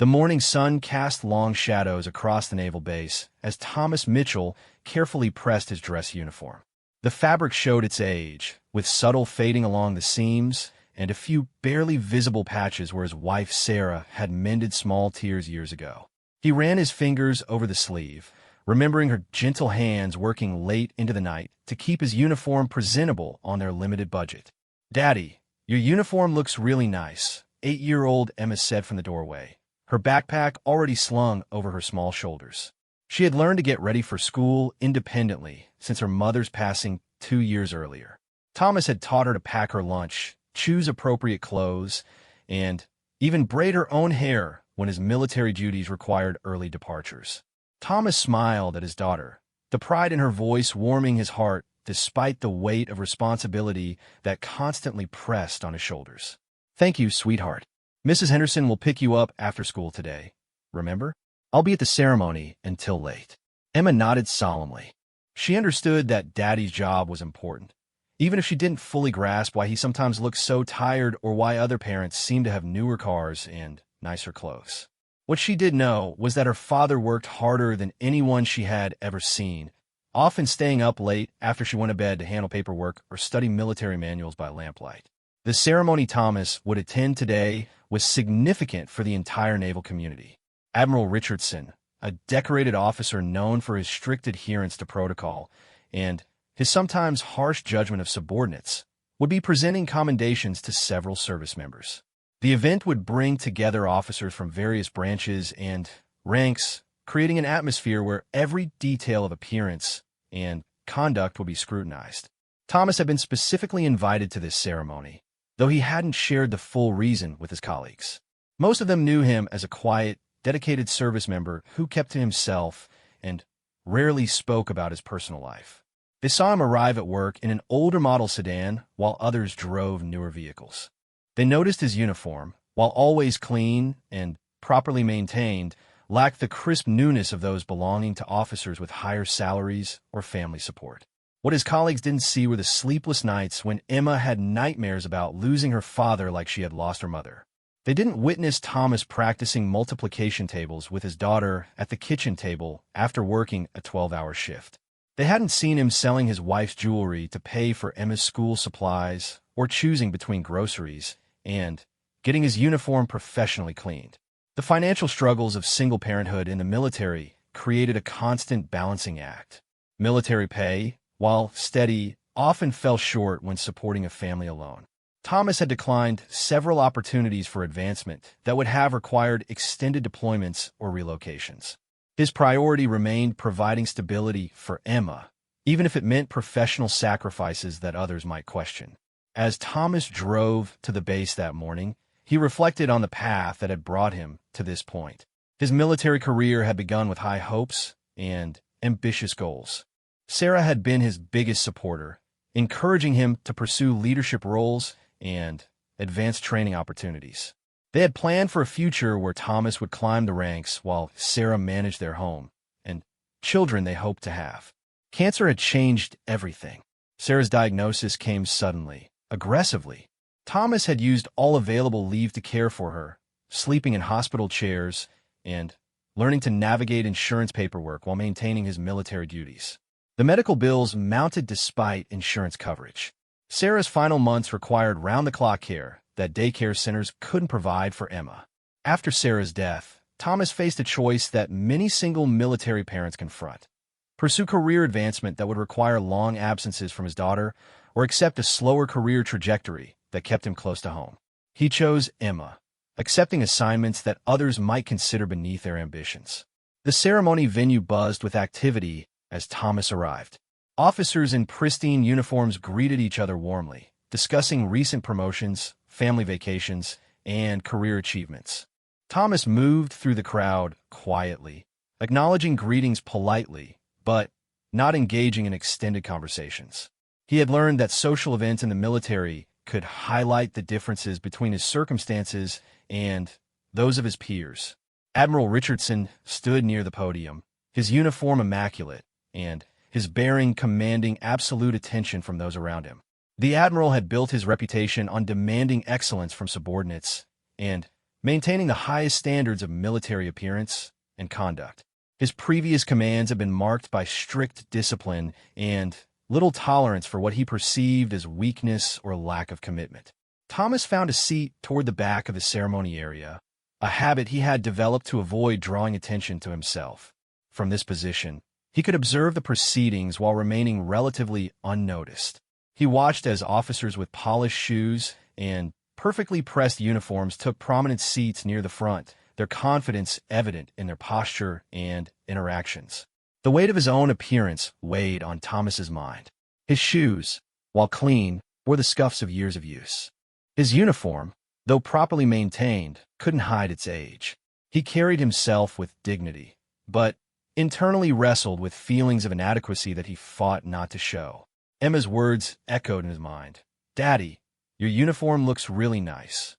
The morning sun cast long shadows across the naval base as Thomas Mitchell carefully pressed his dress uniform. The fabric showed its age, with subtle fading along the seams and a few barely visible patches where his wife Sarah had mended small tears years ago. He ran his fingers over the sleeve, remembering her gentle hands working late into the night to keep his uniform presentable on their limited budget. "Daddy, your uniform looks really nice," 8-year-old Emma said from the doorway, her backpack already slung over her small shoulders. She had learned to get ready for school independently since her mother's passing 2 years earlier. Thomas had taught her to pack her lunch, choose appropriate clothes, and even braid her own hair when his military duties required early departures. Thomas smiled at his daughter, the pride in her voice warming his heart despite the weight of responsibility that constantly pressed on his shoulders. "Thank you, sweetheart. Mrs. Henderson will pick you up after school today. Remember? I'll be at the ceremony until late." Emma nodded solemnly. She understood that Daddy's job was important, even if she didn't fully grasp why he sometimes looked so tired or why other parents seemed to have newer cars and nicer clothes. What she did know was that her father worked harder than anyone she had ever seen, often staying up late after she went to bed to handle paperwork or study military manuals by lamplight. The ceremony Thomas would attend today was significant for the entire naval community. Admiral Richardson, a decorated officer known for his strict adherence to protocol and his sometimes harsh judgment of subordinates, would be presenting commendations to several service members. The event would bring together officers from various branches and ranks, creating an atmosphere where every detail of appearance and conduct would be scrutinized. Thomas had been specifically invited to this ceremony, though he hadn't shared the full reason with his colleagues. Most of them knew him as a quiet, dedicated service member who kept to himself and rarely spoke about his personal life. They saw him arrive at work in an older model sedan while others drove newer vehicles. They noticed his uniform, while always clean and properly maintained, lacked the crisp newness of those belonging to officers with higher salaries or family support. What his colleagues didn't see were the sleepless nights when Emma had nightmares about losing her father like she had lost her mother. They didn't witness Thomas practicing multiplication tables with his daughter at the kitchen table after working a 12-hour shift. They hadn't seen him selling his wife's jewelry to pay for Emma's school supplies or choosing between groceries and getting his uniform professionally cleaned. The financial struggles of single parenthood in the military created a constant balancing act. Military pay, while steady, often fell short when supporting a family alone. Thomas had declined several opportunities for advancement that would have required extended deployments or relocations. His priority remained providing stability for Emma, even if it meant professional sacrifices that others might question. As Thomas drove to the base that morning, he reflected on the path that had brought him to this point. His military career had begun with high hopes and ambitious goals. Sarah had been his biggest supporter, encouraging him to pursue leadership roles and advanced training opportunities. They had planned for a future where Thomas would climb the ranks while Sarah managed their home and children they hoped to have. Cancer had changed everything. Sarah's diagnosis came suddenly, aggressively. Thomas had used all available leave to care for her, sleeping in hospital chairs and learning to navigate insurance paperwork while maintaining his military duties. The medical bills mounted despite insurance coverage. Sarah's final months required round-the-clock care that daycare centers couldn't provide for Emma. After Sarah's death, Thomas faced a choice that many single military parents confront: pursue career advancement that would require long absences from his daughter, or accept a slower career trajectory that kept him close to home. He chose Emma, accepting assignments that others might consider beneath their ambitions. The ceremony venue buzzed with activity as Thomas arrived. Officers in pristine uniforms greeted each other warmly, discussing recent promotions, family vacations, and career achievements. Thomas moved through the crowd quietly, acknowledging greetings politely, but not engaging in extended conversations. He had learned that social events in the military could highlight the differences between his circumstances and those of his peers. Admiral Richardson stood near the podium, his uniform immaculate, and his bearing commanding absolute attention from those around him. The admiral had built his reputation on demanding excellence from subordinates and maintaining the highest standards of military appearance and conduct. His previous commands had been marked by strict discipline and little tolerance for what he perceived as weakness or lack of commitment. Thomas found a seat toward the back of the ceremony area, a habit he had developed to avoid drawing attention to himself. From this position, he could observe the proceedings while remaining relatively unnoticed. He watched as officers with polished shoes and perfectly pressed uniforms took prominent seats near the front, their confidence evident in their posture and interactions. The weight of his own appearance weighed on Thomas's mind. His shoes, while clean, wore the scuffs of years of use. His uniform, though properly maintained, couldn't hide its age. He carried himself with dignity, but internally wrestled with feelings of inadequacy that he fought not to show. Emma's words echoed in his mind. "Daddy, your uniform looks really nice."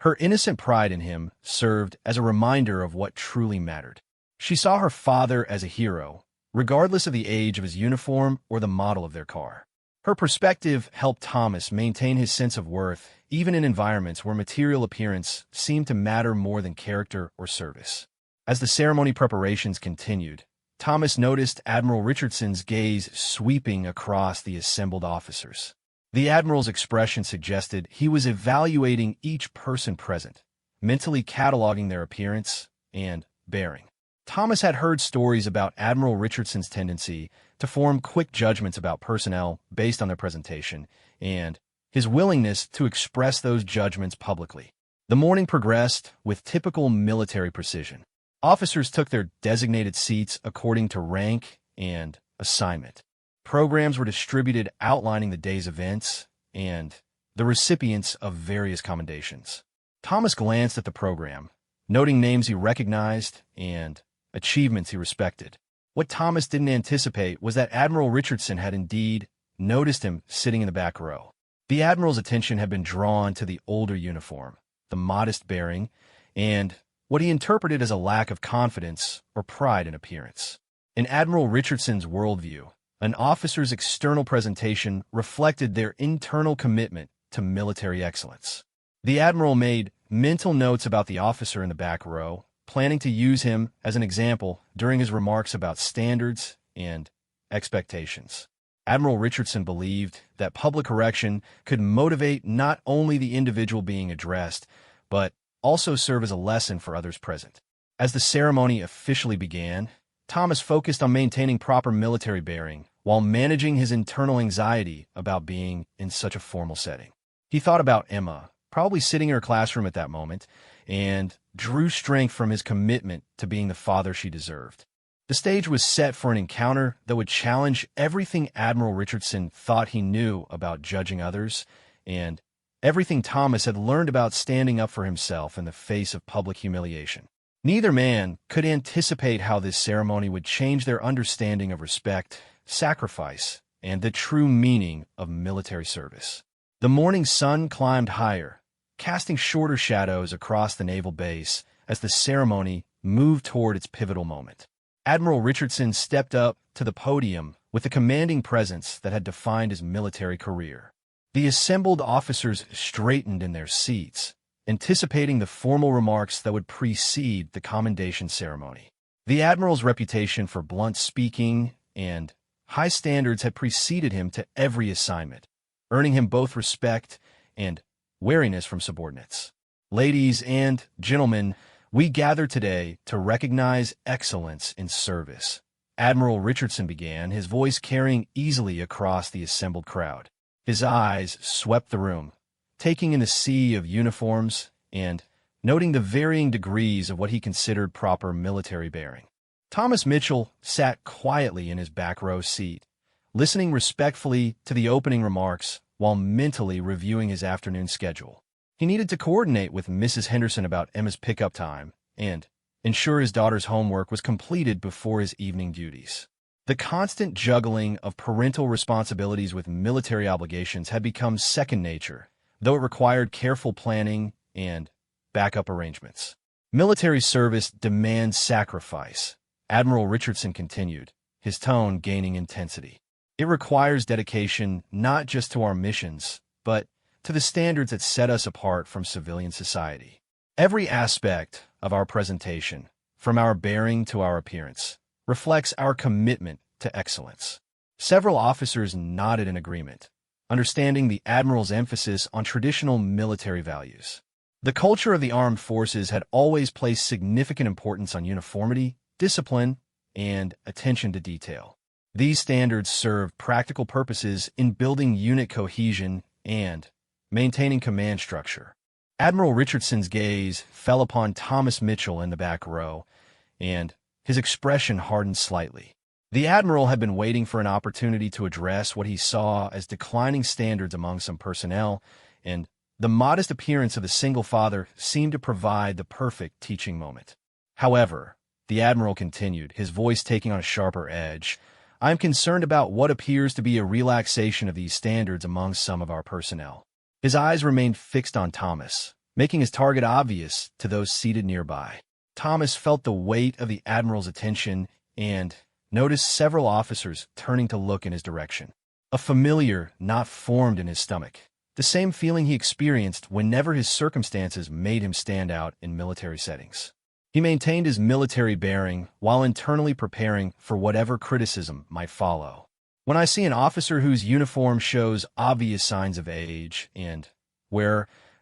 Her innocent pride in him served as a reminder of what truly mattered. She saw her father as a hero, regardless of the age of his uniform or the model of their car. Her perspective helped Thomas maintain his sense of worth, even in environments where material appearance seemed to matter more than character or service. As the ceremony preparations continued, Thomas noticed Admiral Richardson's gaze sweeping across the assembled officers. The Admiral's expression suggested he was evaluating each person present, mentally cataloging their appearance and bearing. Thomas had heard stories about Admiral Richardson's tendency to form quick judgments about personnel based on their presentation, and his willingness to express those judgments publicly. The morning progressed with typical military precision. Officers took their designated seats according to rank and assignment. Programs were distributed outlining the day's events and the recipients of various commendations. Thomas glanced at the program, noting names he recognized and achievements he respected. What Thomas didn't anticipate was that Admiral Richardson had indeed noticed him sitting in the back row. The Admiral's attention had been drawn to the older uniform, the modest bearing, and what he interpreted as a lack of confidence or pride in appearance. In Admiral Richardson's worldview, an officer's external presentation reflected their internal commitment to military excellence. The Admiral made mental notes about the officer in the back row, planning to use him as an example during his remarks about standards and expectations. Admiral Richardson believed that public correction could motivate not only the individual being addressed, but also serve as a lesson for others present. As the ceremony officially began, Thomas focused on maintaining proper military bearing while managing his internal anxiety about being in such a formal setting. He thought about Emma, probably sitting in her classroom at that moment, and drew strength from his commitment to being the father she deserved. The stage was set for an encounter that would challenge everything Admiral Richardson thought he knew about judging others, and everything Thomas had learned about standing up for himself in the face of public humiliation. Neither man could anticipate how this ceremony would change their understanding of respect, sacrifice, and the true meaning of military service. The morning sun climbed higher, casting shorter shadows across the naval base as the ceremony moved toward its pivotal moment. Admiral Richardson stepped up to the podium with the commanding presence that had defined his military career. The assembled officers straightened in their seats, anticipating the formal remarks that would precede the commendation ceremony. The Admiral's reputation for blunt speaking and high standards had preceded him to every assignment, earning him both respect and wariness from subordinates. Ladies and gentlemen, we gather today to recognize excellence in service. Admiral Richardson began, his voice carrying easily across the assembled crowd. His eyes swept the room, taking in the sea of uniforms and noting the varying degrees of what he considered proper military bearing. Thomas Mitchell sat quietly in his back row seat, listening respectfully to the opening remarks while mentally reviewing his afternoon schedule. He needed to coordinate with Mrs. Henderson about Emma's pickup time and ensure his daughter's homework was completed before his evening duties. The constant juggling of parental responsibilities with military obligations had become second nature, though it required careful planning and backup arrangements. Military service demands sacrifice, Admiral Richardson continued, his tone gaining intensity. It requires dedication not just to our missions, but to the standards that set us apart from civilian society. Every aspect of our presentation, from our bearing to our appearance, reflects our commitment to excellence. Several officers nodded in agreement, understanding the Admiral's emphasis on traditional military values. The culture of the armed forces had always placed significant importance on uniformity, discipline, and attention to detail. These standards served practical purposes in building unit cohesion and maintaining command structure. Admiral Richardson's gaze fell upon Thomas Mitchell in the back row, and his expression hardened slightly. The Admiral had been waiting for an opportunity to address what he saw as declining standards among some personnel, and the modest appearance of the single father seemed to provide the perfect teaching moment. However, the Admiral continued, his voice taking on a sharper edge, "I am concerned about what appears to be a relaxation of these standards among some of our personnel." His eyes remained fixed on Thomas, making his target obvious to those seated nearby. Thomas felt the weight of the Admiral's attention and noticed several officers turning to look in his direction. A familiar knot formed in his stomach, the same feeling he experienced whenever his circumstances made him stand out in military settings. He maintained his military bearing while internally preparing for whatever criticism might follow. When I see an officer whose uniform shows obvious signs of age and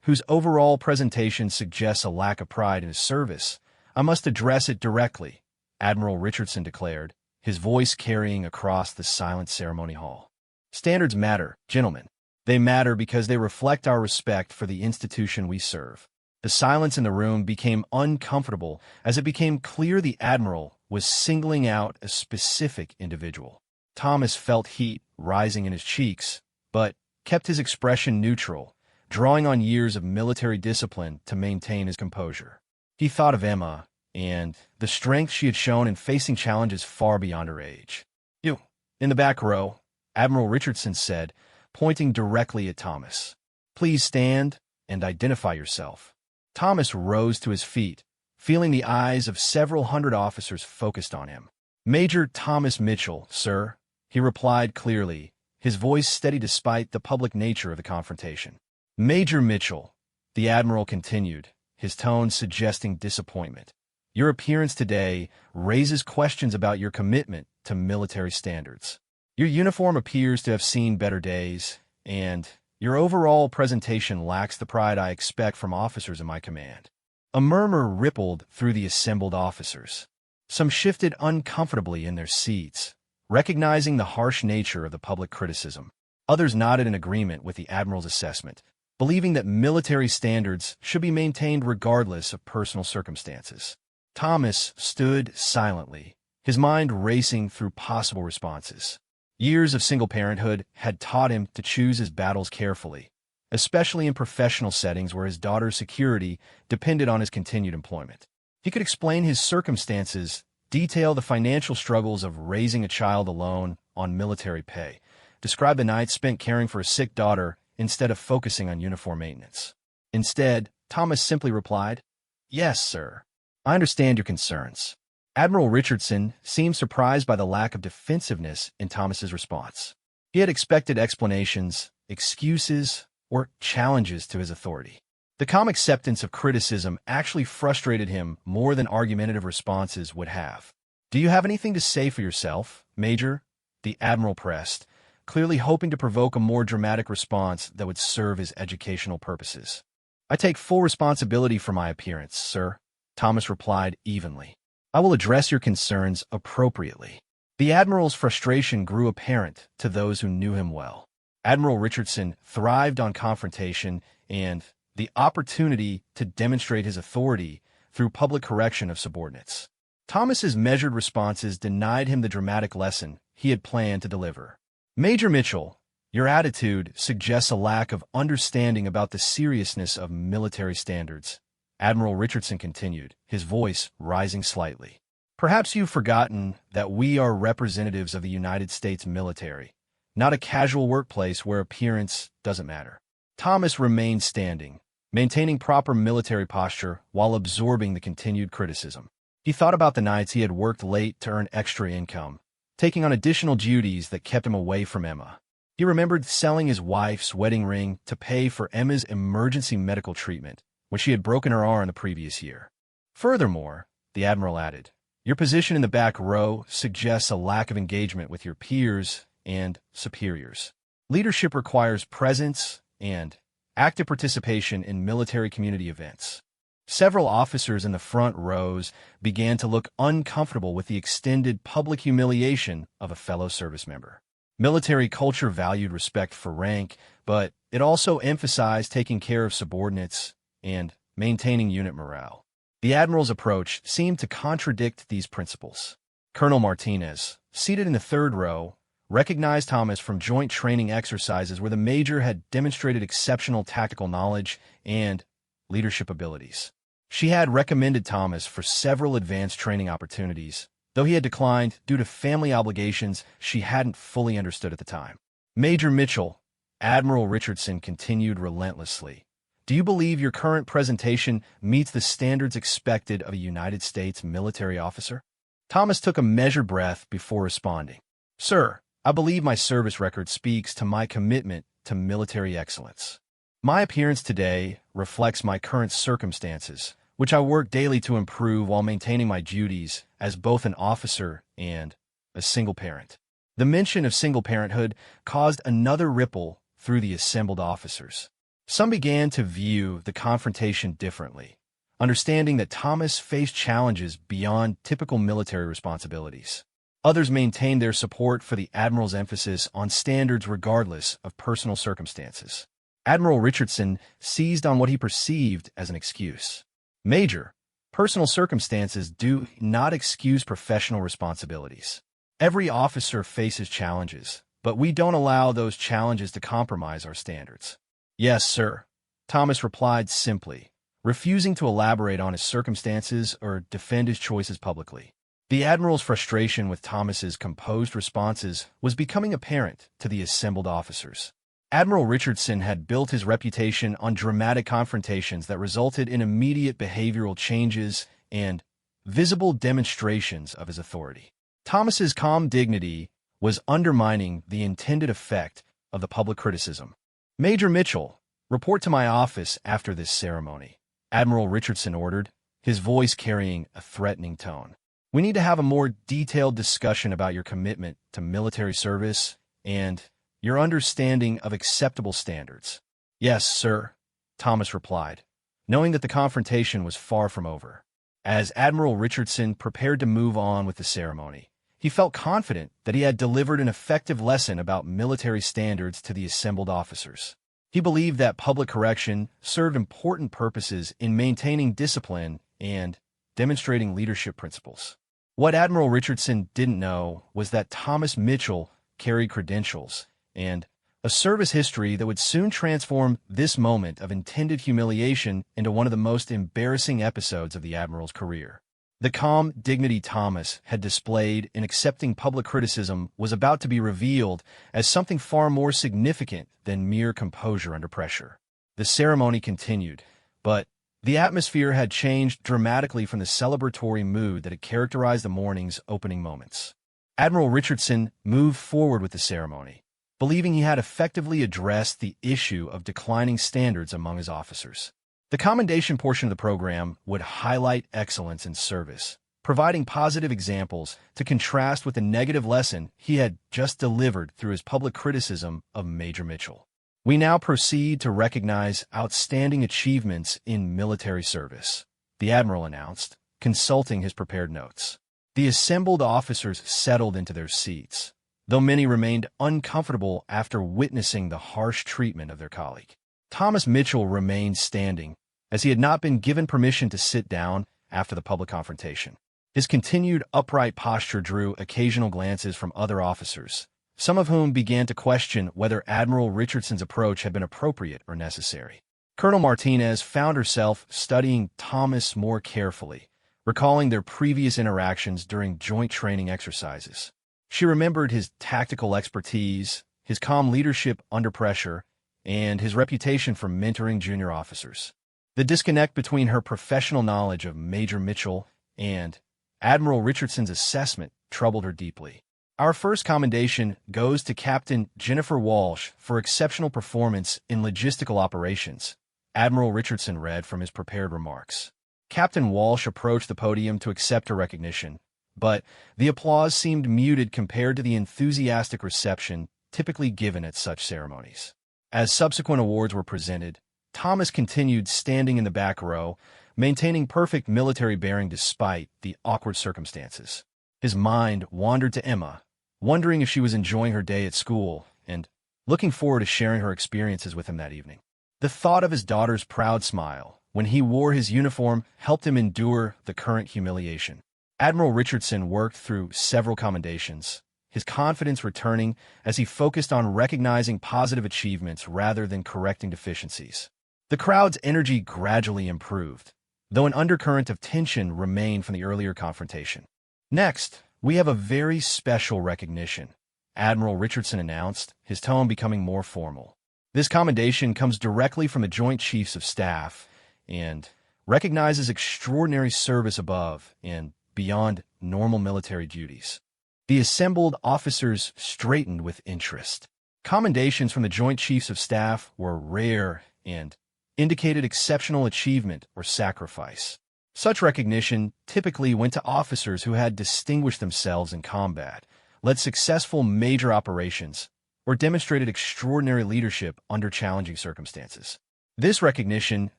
whose overall presentation suggests a lack of pride in his service, I must address it directly, Admiral Richardson declared, his voice carrying across the silent ceremony hall. Standards matter, gentlemen. They matter because they reflect our respect for the institution we serve. The silence in the room became uncomfortable as it became clear the Admiral was singling out a specific individual. Thomas felt heat rising in his cheeks, but kept his expression neutral, drawing on years of military discipline to maintain his composure. He thought of Emma and the strength she had shown in facing challenges far beyond her age. "You, in the back row," Admiral Richardson said, pointing directly at Thomas. "Please stand and identify yourself." Thomas rose to his feet, feeling the eyes of several hundred officers focused on him. "Major Thomas Mitchell, sir," he replied clearly, his voice steady despite the public nature of the confrontation. "Major Mitchell," the Admiral continued, his tone suggesting disappointment. "Your appearance today raises questions about your commitment to military standards. Your uniform appears to have seen better days, and your overall presentation lacks the pride I expect from officers in my command." A murmur rippled through the assembled officers. Some shifted uncomfortably in their seats, recognizing the harsh nature of the public criticism. Others nodded in agreement with the Admiral's assessment, believing that military standards should be maintained regardless of personal circumstances. Thomas stood silently, his mind racing through possible responses. Years of single parenthood had taught him to choose his battles carefully, especially in professional settings where his daughter's security depended on his continued employment. He could explain his circumstances, detail the financial struggles of raising a child alone on military pay, describe the nights spent caring for a sick daughter instead of focusing on uniform maintenance. Instead, Thomas simply replied, "Yes, sir. I understand your concerns." Admiral Richardson seemed surprised by the lack of defensiveness in Thomas's response. He had expected explanations, excuses, or challenges to his authority. The calm acceptance of criticism actually frustrated him more than argumentative responses would have. "Do you have anything to say for yourself, Major?" the Admiral pressed, clearly hoping to provoke a more dramatic response that would serve his educational purposes. "I take full responsibility for my appearance, sir," Thomas replied evenly. "I will address your concerns appropriately." The Admiral's frustration grew apparent to those who knew him well. Admiral Richardson thrived on confrontation and the opportunity to demonstrate his authority through public correction of subordinates. Thomas's measured responses denied him the dramatic lesson he had planned to deliver. "Major Mitchell, your attitude suggests a lack of understanding about the seriousness of military standards," Admiral Richardson continued, his voice rising slightly. "Perhaps you've forgotten that we are representatives of the United States military, not a casual workplace where appearance doesn't matter." Thomas remained standing, maintaining proper military posture while absorbing the continued criticism. He thought about the nights he had worked late to earn extra income, taking on additional duties that kept him away from Emma. He remembered selling his wife's wedding ring to pay for Emma's emergency medical treatment, when she had broken her arm the previous year. Furthermore, the Admiral added, your position in the back row suggests a lack of engagement with your peers and superiors. Leadership requires presence and active participation in military community events. Several officers in the front rows began to look uncomfortable with the extended public humiliation of a fellow service member. Military culture valued respect for rank, but it also emphasized taking care of subordinates and maintaining unit morale. The Admiral's approach seemed to contradict these principles. Colonel Martinez, seated in the third row, recognized Thomas from joint training exercises where the Major had demonstrated exceptional tactical knowledge and leadership abilities. She had recommended Thomas for several advanced training opportunities, though he had declined due to family obligations she hadn't fully understood at the time. Major Mitchell, Admiral Richardson continued relentlessly. Do you believe your current presentation meets the standards expected of a United States military officer? Thomas took a measured breath before responding. Sir, I believe my service record speaks to my commitment to military excellence. My appearance today reflects my current circumstances, which I work daily to improve while maintaining my duties as both an officer and a single parent. The mention of single parenthood caused another ripple through the assembled officers. Some began to view the confrontation differently, understanding that Thomas faced challenges beyond typical military responsibilities. Others maintained their support for the Admiral's emphasis on standards regardless of personal circumstances. Admiral Richardson seized on what he perceived as an excuse. Major, personal circumstances do not excuse professional responsibilities. Every officer faces challenges, but we don't allow those challenges to compromise our standards. Yes, sir, Thomas replied simply, refusing to elaborate on his circumstances or defend his choices publicly. The Admiral's frustration with Thomas's composed responses was becoming apparent to the assembled officers. Admiral Richardson had built his reputation on dramatic confrontations that resulted in immediate behavioral changes and visible demonstrations of his authority. Thomas's calm dignity was undermining the intended effect of the public criticism. Major Mitchell, report to my office after this ceremony, Admiral Richardson ordered, his voice carrying a threatening tone. We need to have a more detailed discussion about your commitment to military service and your understanding of acceptable standards. Yes, sir, Thomas replied, knowing that the confrontation was far from over. As Admiral Richardson prepared to move on with the ceremony, he felt confident that he had delivered an effective lesson about military standards to the assembled officers. He believed that public correction served important purposes in maintaining discipline and demonstrating leadership principles. What Admiral Richardson didn't know was that Thomas Mitchell carried credentials and a service history that would soon transform this moment of intended humiliation into one of the most embarrassing episodes of the Admiral's career. The calm dignity Thomas had displayed in accepting public criticism was about to be revealed as something far more significant than mere composure under pressure. The ceremony continued, but the atmosphere had changed dramatically from the celebratory mood that had characterized the morning's opening moments. Admiral Richardson moved forward with the ceremony, believing he had effectively addressed the issue of declining standards among his officers. The commendation portion of the program would highlight excellence in service, providing positive examples to contrast with the negative lesson he had just delivered through his public criticism of Major Mitchell. We now proceed to recognize outstanding achievements in military service, the Admiral announced, consulting his prepared notes. The assembled officers settled into their seats, though many remained uncomfortable after witnessing the harsh treatment of their colleague. Thomas Mitchell remained standing, as he had not been given permission to sit down after the public confrontation. His continued upright posture drew occasional glances from other officers, some of whom began to question whether Admiral Richardson's approach had been appropriate or necessary. Colonel Martinez found herself studying Thomas more carefully, recalling their previous interactions during joint training exercises. She remembered his tactical expertise, his calm leadership under pressure, and his reputation for mentoring junior officers. The disconnect between her professional knowledge of Major Mitchell and Admiral Richardson's assessment troubled her deeply. Our first commendation goes to Captain Jennifer Walsh for exceptional performance in logistical operations, Admiral Richardson read from his prepared remarks. Captain Walsh approached the podium to accept her recognition, but the applause seemed muted compared to the enthusiastic reception typically given at such ceremonies. As subsequent awards were presented, Thomas continued standing in the back row, maintaining perfect military bearing despite the awkward circumstances. His mind wandered to Emma, wondering if she was enjoying her day at school and looking forward to sharing her experiences with him that evening. The thought of his daughter's proud smile when he wore his uniform helped him endure the current humiliation. Admiral Richardson worked through several commendations, his confidence returning as he focused on recognizing positive achievements rather than correcting deficiencies. The crowd's energy gradually improved, though an undercurrent of tension remained from the earlier confrontation. Next, we have a very special recognition, Admiral Richardson announced, his tone becoming more formal. This commendation comes directly from the Joint Chiefs of Staff and recognizes extraordinary service above and beyond normal military duties. The assembled officers straightened with interest. Commendations from the Joint Chiefs of Staff were rare and indicated exceptional achievement or sacrifice. Such recognition typically went to officers who had distinguished themselves in combat, led successful major operations, or demonstrated extraordinary leadership under challenging circumstances. This recognition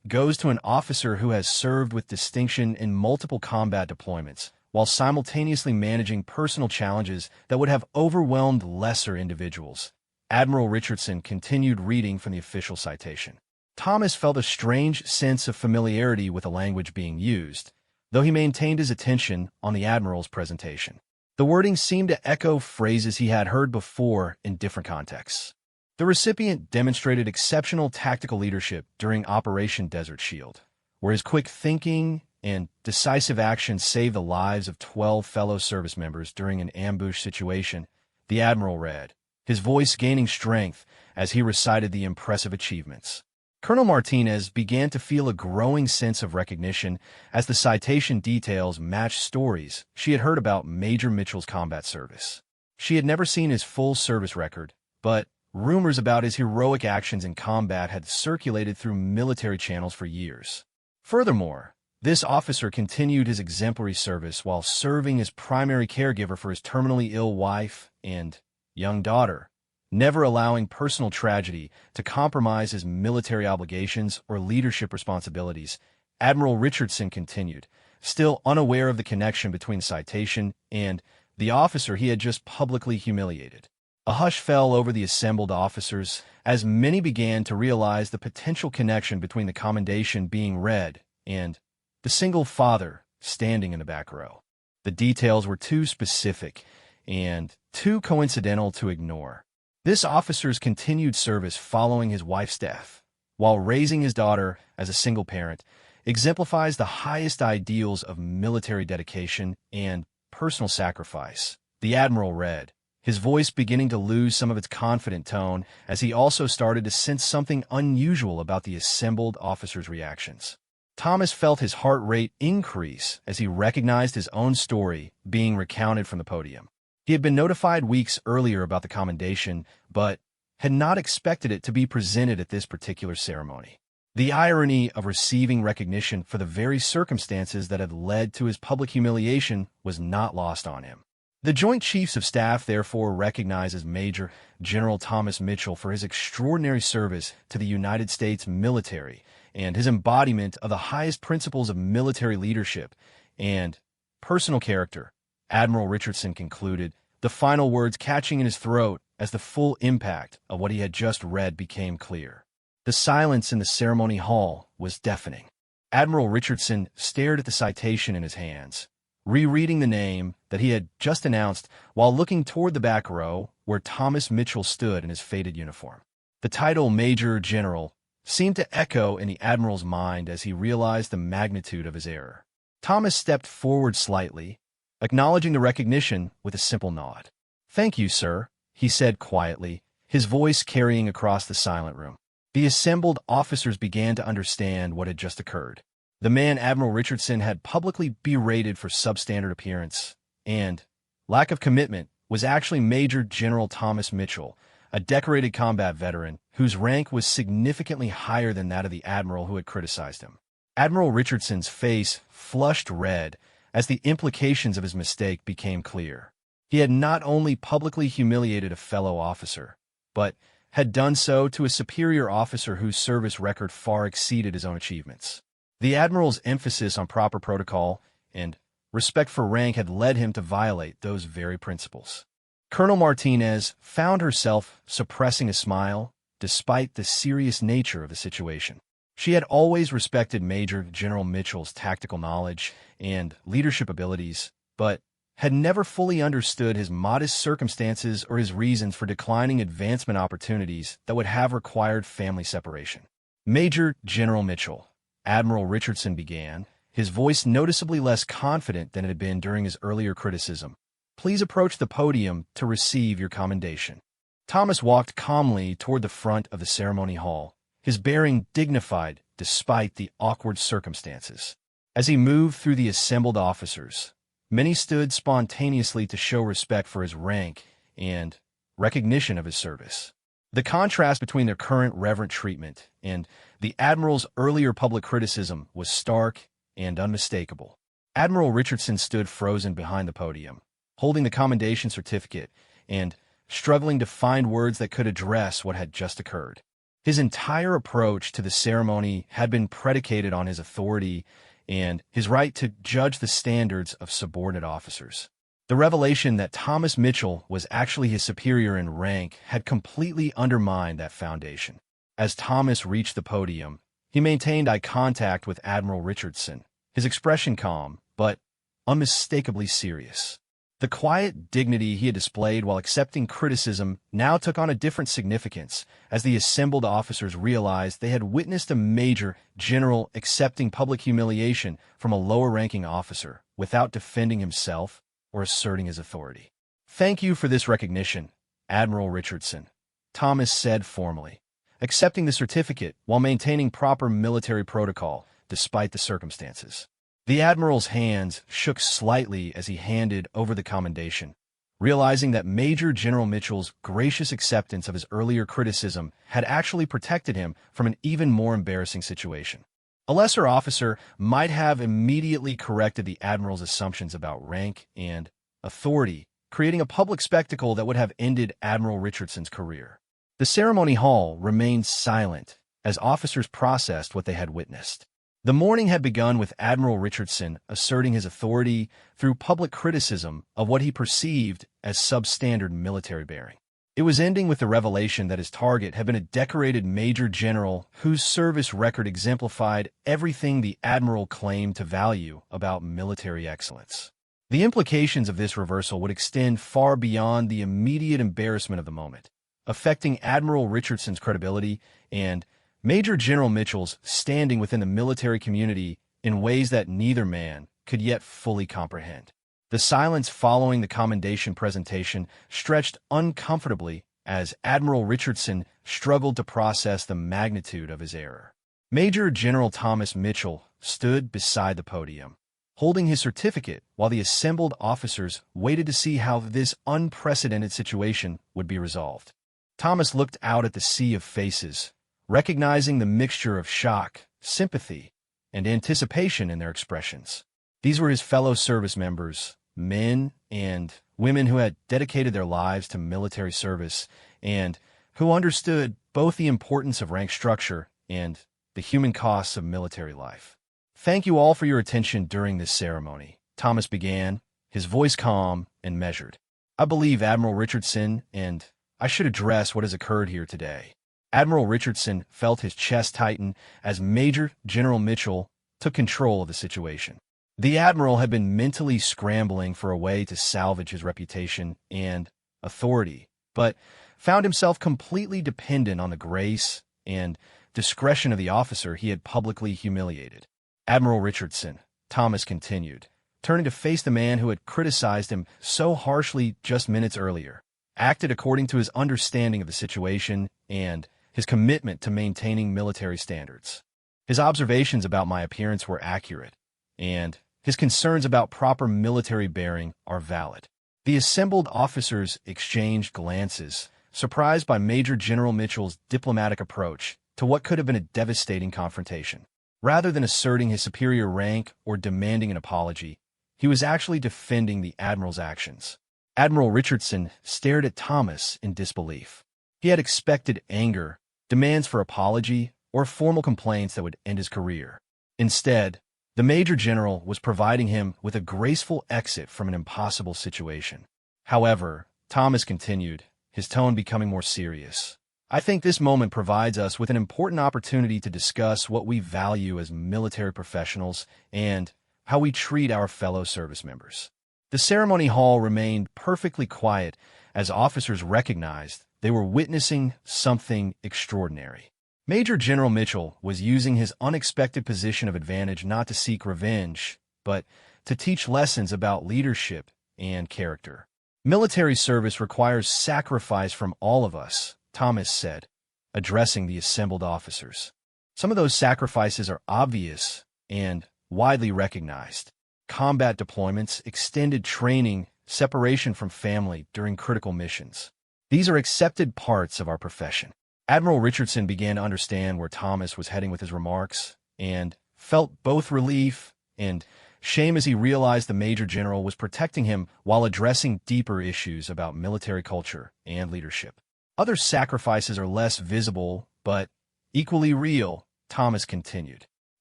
goes to an officer who has served with distinction in multiple combat deployments, while simultaneously managing personal challenges that would have overwhelmed lesser individuals. Admiral Richardson continued reading from the official citation. Thomas felt a strange sense of familiarity with the language being used, though he maintained his attention on the Admiral's presentation. The wording seemed to echo phrases he had heard before in different contexts. The recipient demonstrated exceptional tactical leadership during Operation Desert Shield, where his quick thinking and decisive action saved the lives of 12 fellow service members during an ambush situation, the Admiral read, his voice gaining strength as he recited the impressive achievements. Colonel Martinez began to feel a growing sense of recognition as the citation details matched stories she had heard about Major Mitchell's combat service. She had never seen his full service record, but rumors about his heroic actions in combat had circulated through military channels for years. Furthermore, this officer continued his exemplary service while serving as primary caregiver for his terminally ill wife and young daughter, never allowing personal tragedy to compromise his military obligations or leadership responsibilities. Admiral Richardson continued, still unaware of the connection between citation and the officer he had just publicly humiliated. A hush fell over the assembled officers as many began to realize the potential connection between the commendation being read and the single father standing in the back row. The details were too specific and too coincidental to ignore. This officer's continued service following his wife's death, while raising his daughter as a single parent, exemplifies the highest ideals of military dedication and personal sacrifice. The Admiral read, his voice beginning to lose some of its confident tone as he also started to sense something unusual about the assembled officers' reactions. Thomas felt his heart rate increase as he recognized his own story being recounted from the podium. He had been notified weeks earlier about the commendation, but had not expected it to be presented at this particular ceremony. The irony of receiving recognition for the very circumstances that had led to his public humiliation was not lost on him. The Joint Chiefs of Staff therefore recognizes Major General Thomas Mitchell for his extraordinary service to the United States military and his embodiment of the highest principles of military leadership and personal character. Admiral Richardson concluded, the final words catching in his throat as the full impact of what he had just read became clear. The silence in the ceremony hall was deafening. Admiral Richardson stared at the citation in his hands, rereading the name that he had just announced while looking toward the back row where Thomas Mitchell stood in his faded uniform. The title Major General seemed to echo in the Admiral's mind as he realized the magnitude of his error. Thomas stepped forward slightly, acknowledging the recognition with a simple nod. "Thank you, sir," he said quietly, his voice carrying across the silent room. The assembled officers began to understand what had just occurred. The man Admiral Richardson had publicly berated for substandard appearance and lack of commitment was actually Major General Thomas Mitchell, a decorated combat veteran whose rank was significantly higher than that of the admiral who had criticized him. Admiral Richardson's face flushed red as the implications of his mistake became clear. He had not only publicly humiliated a fellow officer, but had done so to a superior officer whose service record far exceeded his own achievements. The admiral's emphasis on proper protocol and respect for rank had led him to violate those very principles. Colonel Martinez found herself suppressing a smile despite the serious nature of the situation. She had always respected Major General Mitchell's tactical knowledge and leadership abilities, but had never fully understood his modest circumstances or his reasons for declining advancement opportunities that would have required family separation. Major General Mitchell, Admiral Richardson began, his voice noticeably less confident than it had been during his earlier criticism. Please approach the podium to receive your commendation. Thomas walked calmly toward the front of the ceremony hall, his bearing dignified despite the awkward circumstances. As he moved through the assembled officers, many stood spontaneously to show respect for his rank and recognition of his service. The contrast between their current reverent treatment and the admiral's earlier public criticism was stark and unmistakable. Admiral Richardson stood frozen behind the podium, holding the commendation certificate and struggling to find words that could address what had just occurred. His entire approach to the ceremony had been predicated on his authority and his right to judge the standards of subordinate officers. The revelation that Thomas Mitchell was actually his superior in rank had completely undermined that foundation. As Thomas reached the podium, he maintained eye contact with Admiral Richardson, his expression calm, but unmistakably serious. The quiet dignity he had displayed while accepting criticism now took on a different significance as the assembled officers realized they had witnessed a major general accepting public humiliation from a lower-ranking officer without defending himself or asserting his authority. Thank you for this recognition, Admiral Richardson, Thomas said formally, accepting the certificate while maintaining proper military protocol despite the circumstances. The admiral's hands shook slightly as he handed over the commendation, realizing that Major General Mitchell's gracious acceptance of his earlier criticism had actually protected him from an even more embarrassing situation. A lesser officer might have immediately corrected the admiral's assumptions about rank and authority, creating a public spectacle that would have ended Admiral Richardson's career. The ceremony hall remained silent as officers processed what they had witnessed. The morning had begun with Admiral Richardson asserting his authority through public criticism of what he perceived as substandard military bearing. It was ending with the revelation that his target had been a decorated major general whose service record exemplified everything the admiral claimed to value about military excellence. The implications of this reversal would extend far beyond the immediate embarrassment of the moment, affecting Admiral Richardson's credibility and Major General Mitchell's standing within the military community in ways that neither man could yet fully comprehend. The silence following the commendation presentation stretched uncomfortably as Admiral Richardson struggled to process the magnitude of his error. Major General Thomas Mitchell stood beside the podium, holding his certificate while the assembled officers waited to see how this unprecedented situation would be resolved. Thomas looked out at the sea of faces, recognizing the mixture of shock, sympathy, and anticipation in their expressions. These were his fellow service members, men and women who had dedicated their lives to military service and who understood both the importance of rank structure and the human costs of military life. Thank you all for your attention during this ceremony, Thomas began, his voice calm and measured. I believe Admiral Richardson, and I should address what has occurred here today. Admiral Richardson felt his chest tighten as Major General Mitchell took control of the situation. The admiral had been mentally scrambling for a way to salvage his reputation and authority, but found himself completely dependent on the grace and discretion of the officer he had publicly humiliated. Admiral Richardson, Thomas continued, turning to face the man who had criticized him so harshly just minutes earlier, acted according to his understanding of the situation and his commitment to maintaining military standards. His observations about my appearance were accurate, and his concerns about proper military bearing are valid. The assembled officers exchanged glances, surprised by Major General Mitchell's diplomatic approach to what could have been a devastating confrontation. Rather than asserting his superior rank or demanding an apology, he was actually defending the Admiral's actions. Admiral Richardson stared at Thomas in disbelief. He had expected anger, demands for apology, or formal complaints that would end his career. Instead, the Major General was providing him with a graceful exit from an impossible situation. However, Thomas continued, his tone becoming more serious. I think this moment provides us with an important opportunity to discuss what we value as military professionals and how we treat our fellow service members. The ceremony hall remained perfectly quiet as officers recognized they were witnessing something extraordinary. Major General Mitchell was using his unexpected position of advantage not to seek revenge, but to teach lessons about leadership and character. Military service requires sacrifice from all of us, Thomas said, addressing the assembled officers. Some of those sacrifices are obvious and widely recognized. Combat deployments, extended training, separation from family during critical missions. These are accepted parts of our profession. Admiral Richardson began to understand where Thomas was heading with his remarks and felt both relief and shame as he realized the Major General was protecting him while addressing deeper issues about military culture and leadership. Other sacrifices are less visible, but equally real, Thomas continued.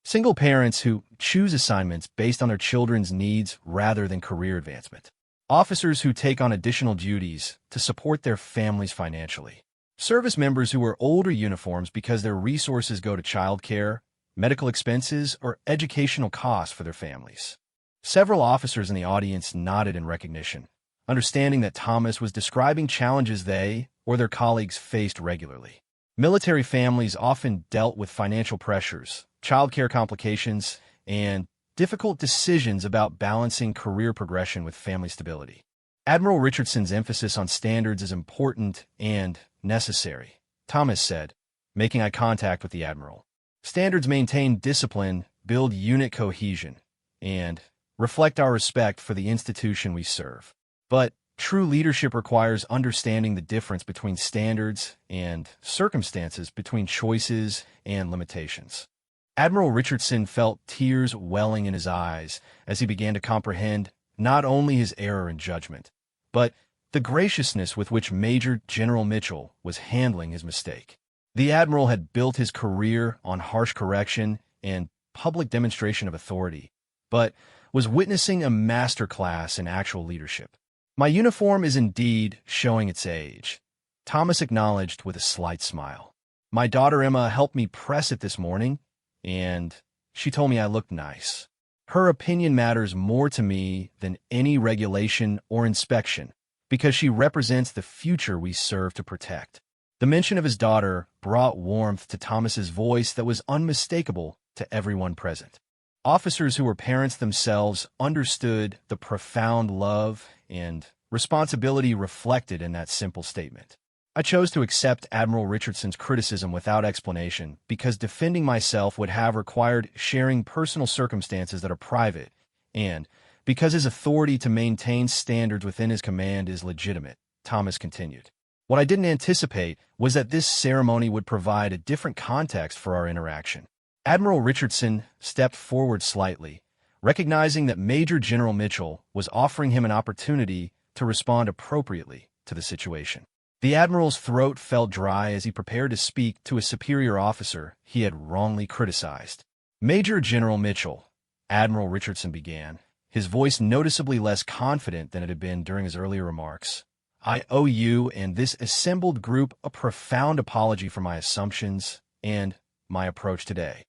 Single parents who choose assignments based on their children's needs rather than career advancement. Officers who take on additional duties to support their families financially. Service members who wear older uniforms because their resources go to childcare, medical expenses, or educational costs for their families. Several officers in the audience nodded in recognition, understanding that Thomas was describing challenges they or their colleagues faced regularly. Military families often dealt with financial pressures, childcare complications, and difficult decisions about balancing career progression with family stability. Admiral Richardson's emphasis on standards is important and necessary, Thomas said, making eye contact with the Admiral. Standards maintain discipline, build unit cohesion, and reflect our respect for the institution we serve. But true leadership requires understanding the difference between standards and circumstances, between choices and limitations. Admiral Richardson felt tears welling in his eyes as he began to comprehend not only his error in judgment, but the graciousness with which Major General Mitchell was handling his mistake. The Admiral had built his career on harsh correction and public demonstration of authority, but was witnessing a masterclass in actual leadership. My uniform is indeed showing its age, Thomas acknowledged with a slight smile. My daughter Emma helped me press it this morning, and she told me I looked nice. Her opinion matters more to me than any regulation or inspection, because she represents the future we serve to protect. The mention of his daughter brought warmth to Thomas's voice that was unmistakable to everyone present. Officers who were parents themselves understood the profound love and responsibility reflected in that simple statement. I chose to accept Admiral Richardson's criticism without explanation because defending myself would have required sharing personal circumstances that are private, and because his authority to maintain standards within his command is legitimate, Thomas continued. What I didn't anticipate was that this ceremony would provide a different context for our interaction. Admiral Richardson stepped forward slightly, recognizing that Major General Mitchell was offering him an opportunity to respond appropriately to the situation. The Admiral's throat felt dry as he prepared to speak to a superior officer he had wrongly criticized. Major General Mitchell, Admiral Richardson began, his voice noticeably less confident than it had been during his earlier remarks. I owe you and this assembled group a profound apology for my assumptions and my approach today.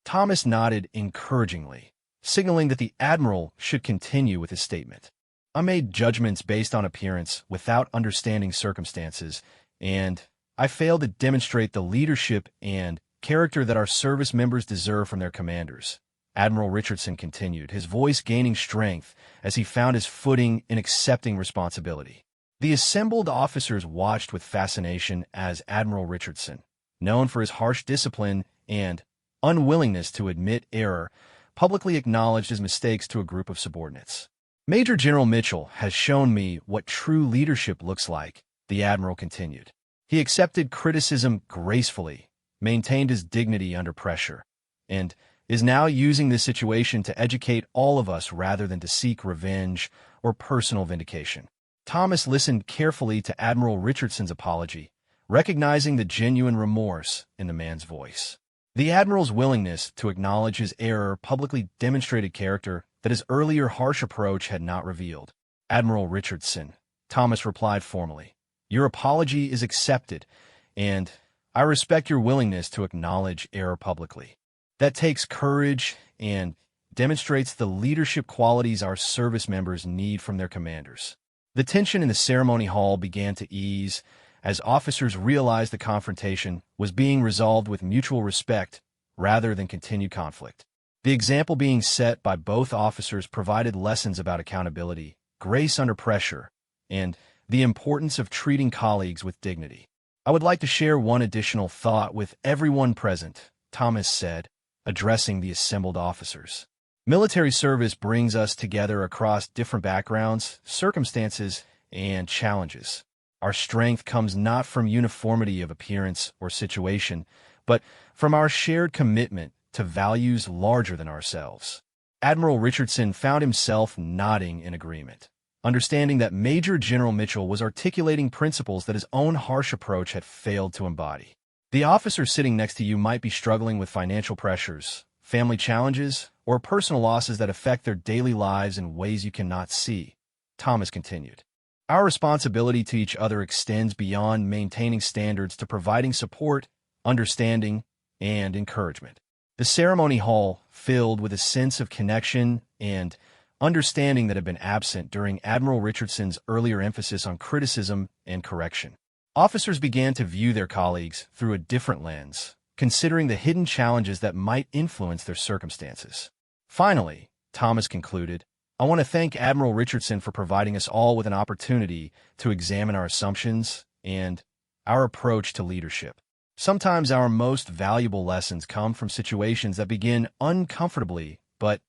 Thomas nodded encouragingly, signaling that the Admiral should continue with his statement. I made judgments based on appearance without understanding circumstances, and I failed to demonstrate the leadership and character that our service members deserve from their commanders. Admiral Richardson continued, his voice gaining strength as he found his footing in accepting responsibility. The assembled officers watched with fascination as Admiral Richardson, known for his harsh discipline and unwillingness to admit error, publicly acknowledged his mistakes to a group of subordinates. Major General Mitchell has shown me what true leadership looks like, the Admiral continued. He accepted criticism gracefully, maintained his dignity under pressure, and is now using this situation to educate all of us rather than to seek revenge or personal vindication. Thomas listened carefully to Admiral Richardson's apology, recognizing the genuine remorse in the man's voice. The Admiral's willingness to acknowledge his error publicly demonstrated character that his earlier harsh approach had not revealed. "Admiral Richardson," Thomas replied formally, "your apology is accepted, and I respect your willingness to acknowledge error publicly. That takes courage and demonstrates the leadership qualities our service members need from their commanders." The tension in the ceremony hall began to ease as officers realized the confrontation was being resolved with mutual respect rather than continued conflict. The example being set by both officers provided lessons about accountability, grace under pressure, and the importance of treating colleagues with dignity. "I would like to share one additional thought with everyone present," Thomas said, addressing the assembled officers. "Military service brings us together across different backgrounds, circumstances, and challenges. Our strength comes not from uniformity of appearance or situation, but from our shared commitment to values larger than ourselves." Admiral Richardson found himself nodding in agreement, understanding that Major General Mitchell was articulating principles that his own harsh approach had failed to embody. The officer sitting next to you might be struggling with financial pressures, family challenges, or personal losses that affect their daily lives in ways you cannot see, Thomas continued. Our responsibility to each other extends beyond maintaining standards to providing support, understanding, and encouragement. The ceremony hall filled with a sense of connection and understanding that had been absent during Admiral Richardson's earlier emphasis on criticism and correction. Officers began to view their colleagues through a different lens, considering the hidden challenges that might influence their circumstances. Finally, Thomas concluded, "I want to thank Admiral Richardson for providing us all with an opportunity to examine our assumptions and our approach to leadership. Sometimes our most valuable lessons come from situations that begin uncomfortably but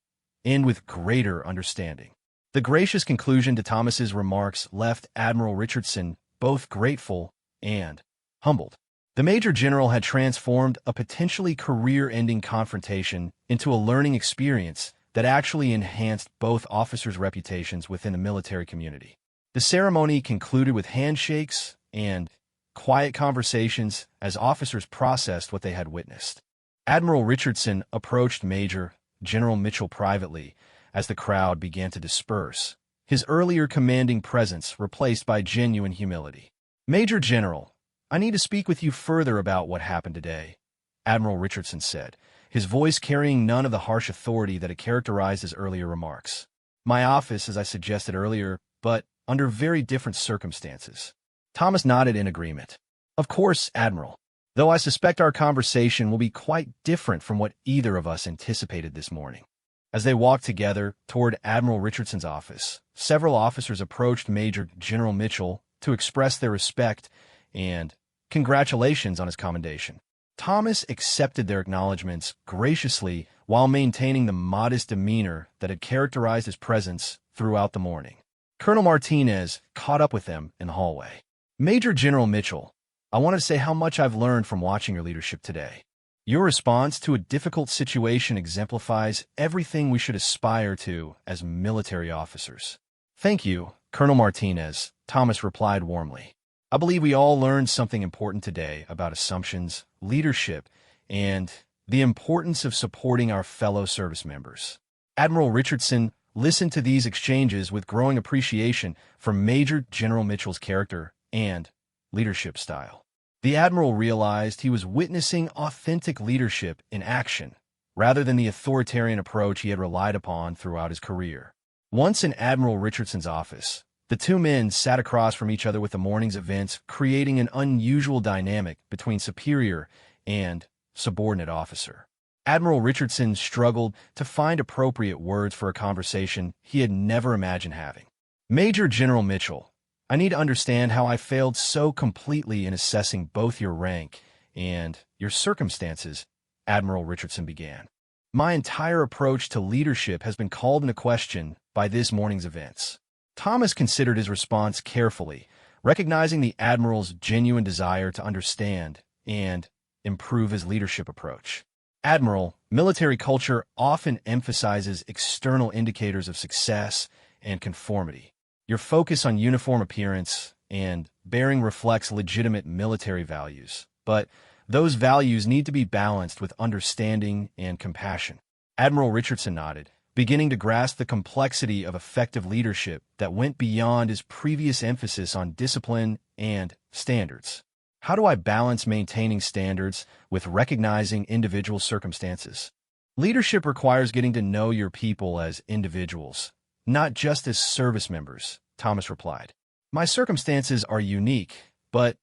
end with greater understanding." The gracious conclusion to Thomas's remarks left Admiral Richardson both grateful and humbled. The Major General had transformed a potentially career-ending confrontation into a learning experience that actually enhanced both officers' reputations within the military community. The ceremony concluded with handshakes and quiet conversations as officers processed what they had witnessed. Admiral Richardson approached Major General Mitchell privately as the crowd began to disperse, his earlier commanding presence replaced by genuine humility. "Major General, I need to speak with you further about what happened today," Admiral Richardson said, his voice carrying none of the harsh authority that had characterized his earlier remarks. "My office, as I suggested earlier, but under very different circumstances." Thomas nodded in agreement. "Of course, Admiral, though I suspect our conversation will be quite different from what either of us anticipated this morning." As they walked together toward Admiral Richardson's office, several officers approached Major General Mitchell to express their respect and congratulations on his commendation. Thomas accepted their acknowledgments graciously while maintaining the modest demeanor that had characterized his presence throughout the morning. Colonel Martinez caught up with them in the hallway. "Major General Mitchell, I wanted to say how much I've learned from watching your leadership today. Your response to a difficult situation exemplifies everything we should aspire to as military officers." "Thank you, Colonel Martinez," Thomas replied warmly. "I believe we all learned something important today about assumptions, leadership, and the importance of supporting our fellow service members." Admiral Richardson listened to these exchanges with growing appreciation for Major General Mitchell's character and leadership style. The Admiral realized he was witnessing authentic leadership in action, rather than the authoritarian approach he had relied upon throughout his career. Once in Admiral Richardson's office, the two men sat across from each other with the morning's events, creating an unusual dynamic between superior and subordinate officer. Admiral Richardson struggled to find appropriate words for a conversation he had never imagined having. "Major General Mitchell, I need to understand how I failed so completely in assessing both your rank and your circumstances," Admiral Richardson began. "My entire approach to leadership has been called into question by this morning's events." Thomas considered his response carefully, recognizing the Admiral's genuine desire to understand and improve his leadership approach. Admiral, military culture often emphasizes external indicators of success and conformity. Your focus on uniform appearance and bearing reflects legitimate military values, but those values need to be balanced with understanding and compassion. Admiral Richardson nodded, beginning to grasp the complexity of effective leadership that went beyond his previous emphasis on discipline and standards. How do I balance maintaining standards with recognizing individual circumstances? Leadership requires getting to know your people as individuals, not just as service members, Thomas replied. My circumstances are unique, but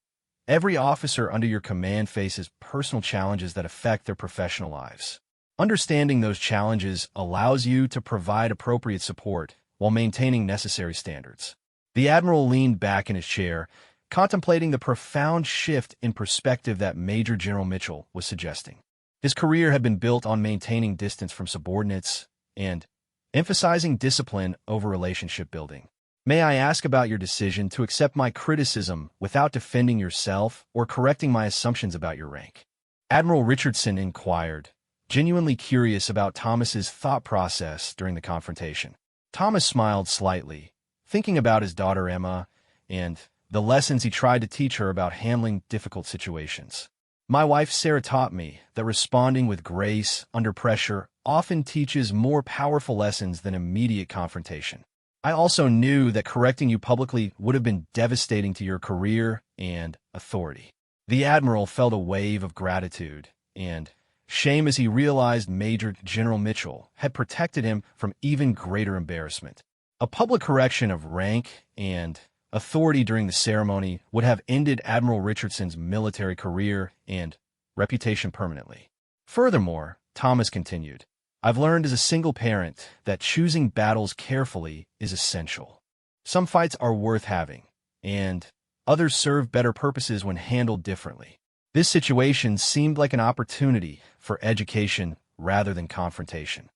every officer under your command faces personal challenges that affect their professional lives. Understanding those challenges allows you to provide appropriate support while maintaining necessary standards. The Admiral leaned back in his chair, contemplating the profound shift in perspective that Major General Mitchell was suggesting. His career had been built on maintaining distance from subordinates and emphasizing discipline over relationship building. May I ask about your decision to accept my criticism without defending yourself or correcting my assumptions about your rank? Admiral Richardson inquired, genuinely curious about Thomas's thought process during the confrontation. Thomas smiled slightly, thinking about his daughter Emma and the lessons he tried to teach her about handling difficult situations. My wife Sarah taught me that responding with grace under pressure often teaches more powerful lessons than immediate confrontation. I also knew that correcting you publicly would have been devastating to your career and authority. The Admiral felt a wave of gratitude and shame as he realized Major General Mitchell had protected him from even greater embarrassment. A public correction of rank and authority during the ceremony would have ended Admiral Richardson's military career and reputation permanently. Furthermore, Thomas continued, I've learned as a single parent that choosing battles carefully is essential. Some fights are worth having, and others serve better purposes when handled differently. This situation seemed like an opportunity for education rather than confrontation.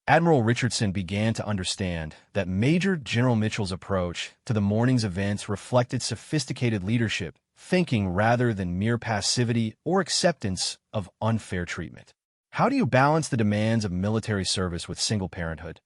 Admiral Richardson began to understand that Major General Mitchell's approach to the morning's events reflected sophisticated leadership, thinking rather than mere passivity or acceptance of unfair treatment. How do you balance the demands of military service with single parenthood?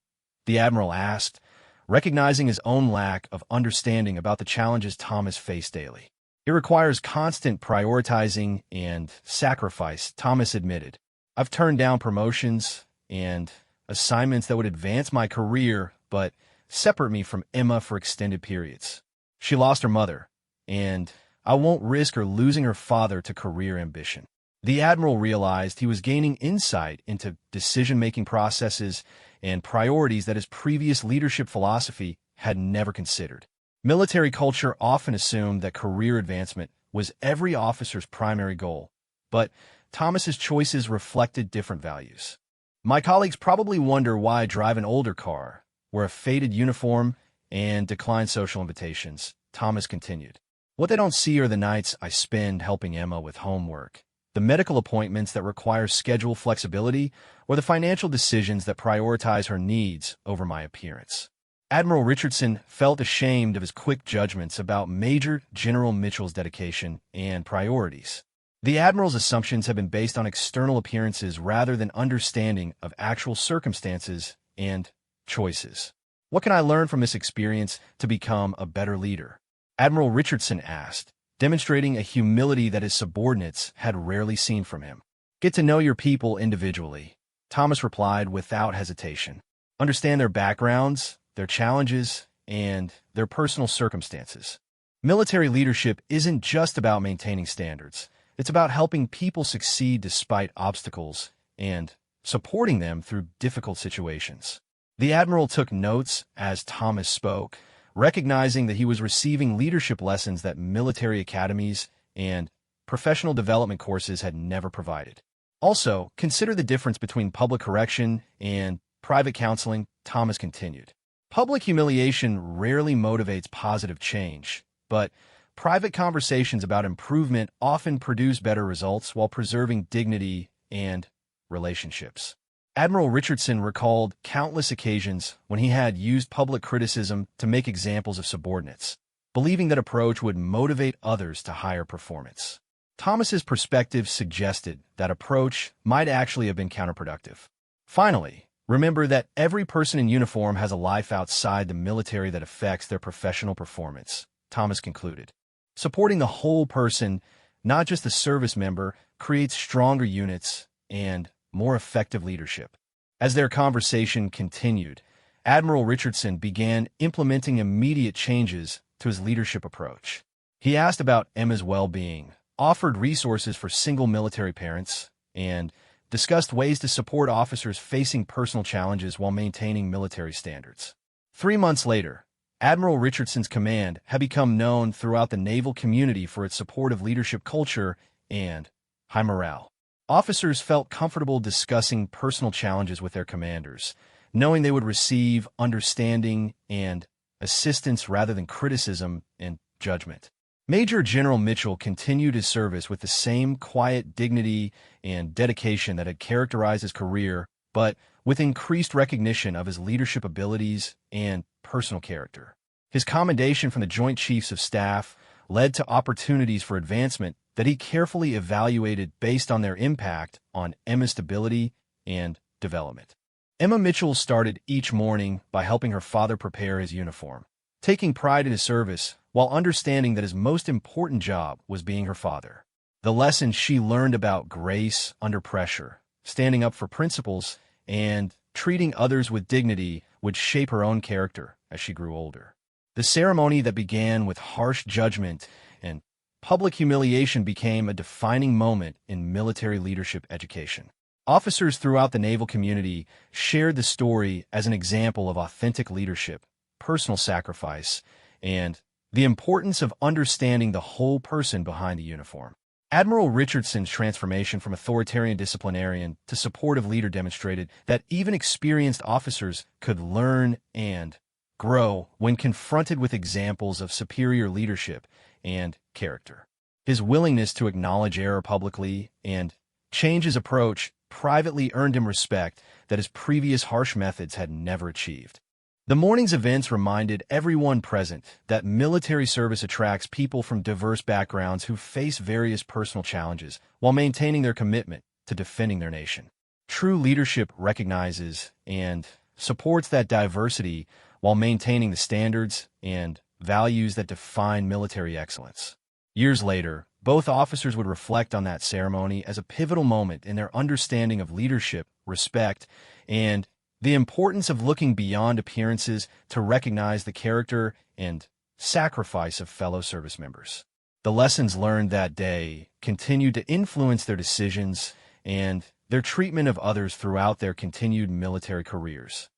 The Admiral asked, recognizing his own lack of understanding about the challenges Thomas faced daily. It requires constant prioritizing and sacrifice, Thomas admitted. I've turned down promotions and assignments that would advance my career but separate me from Emma for extended periods. She lost her mother, and I won't risk her losing her father to career ambition. The Admiral realized he was gaining insight into decision-making processes and priorities that his previous leadership philosophy had never considered. Military culture often assumed that career advancement was every officer's primary goal, but Thomas's choices reflected different values. My colleagues probably wonder why I drive an older car, wear a faded uniform, and decline social invitations, Thomas continued. What they don't see are the nights I spend helping Emma with homework, the medical appointments that require schedule flexibility, or the financial decisions that prioritize her needs over my appearance. Admiral Richardson felt ashamed of his quick judgments about Major General Mitchell's dedication and priorities. The Admiral's assumptions have been based on external appearances rather than understanding of actual circumstances and choices. What can I learn from this experience to become a better leader? Admiral Richardson asked, demonstrating a humility that his subordinates had rarely seen from him. Get to know your people individually, Thomas replied without hesitation. Understand their backgrounds, their challenges, and their personal circumstances. Military leadership isn't just about maintaining standards. It's about helping people succeed despite obstacles and supporting them through difficult situations. The Admiral took notes as Thomas spoke, recognizing that he was receiving leadership lessons that military academies and professional development courses had never provided. Also, consider the difference between public correction and private counseling, Thomas continued. Public humiliation rarely motivates positive change, but private conversations about improvement often produce better results while preserving dignity and relationships. Admiral Richardson recalled countless occasions when he had used public criticism to make examples of subordinates. believing that approach would motivate others to higher performance. Thomas's perspective suggested that approach might actually have been counterproductive. Finally, remember that every person in uniform has a life outside the military that affects their professional performance, Thomas concluded. Supporting the whole person, not just the service member, creates stronger units and more effective leadership. As their conversation continued, Admiral Richardson began implementing immediate changes to his leadership approach. He asked about Emma's well-being, offered resources for single military parents, and discussed ways to support officers facing personal challenges while maintaining military standards. 3 months later, Admiral Richardson's command had become known throughout the naval community for its supportive leadership culture and high morale. Officers felt comfortable discussing personal challenges with their commanders, knowing they would receive understanding and assistance rather than criticism and judgment. Major General Mitchell continued his service with the same quiet dignity and dedication that had characterized his career, but with increased recognition of his leadership abilities and personal character. His commendation from the Joint Chiefs of Staff led to opportunities for advancement that he carefully evaluated based on their impact on Emma's stability and development. Emma Mitchell started each morning by helping her father prepare his uniform, taking pride in his service while understanding that his most important job was being her father. The lessons she learned about grace under pressure, standing up for principles, and treating others with dignity would shape her own character as she grew older. The ceremony that began with harsh judgment and public humiliation became a defining moment in military leadership education. Officers throughout the naval community shared the story as an example of authentic leadership, personal sacrifice, and the importance of understanding the whole person behind the uniform. Admiral Richardson's transformation from authoritarian disciplinarian to supportive leader demonstrated that even experienced officers could learn and grow when confronted with examples of superior leadership and character. His willingness to acknowledge error publicly and change his approach privately earned him respect that his previous harsh methods had never achieved. The morning's events reminded everyone present that military service attracts people from diverse backgrounds who face various personal challenges while maintaining their commitment to defending their nation. True leadership recognizes and supports that diversity while maintaining the standards and values that define military excellence. Years later, both officers would reflect on that ceremony as a pivotal moment in their understanding of leadership, respect, and the importance of looking beyond appearances to recognize the character and sacrifice of fellow service members. The lessons learned that day continued to influence their decisions and their treatment of others throughout their continued military careers.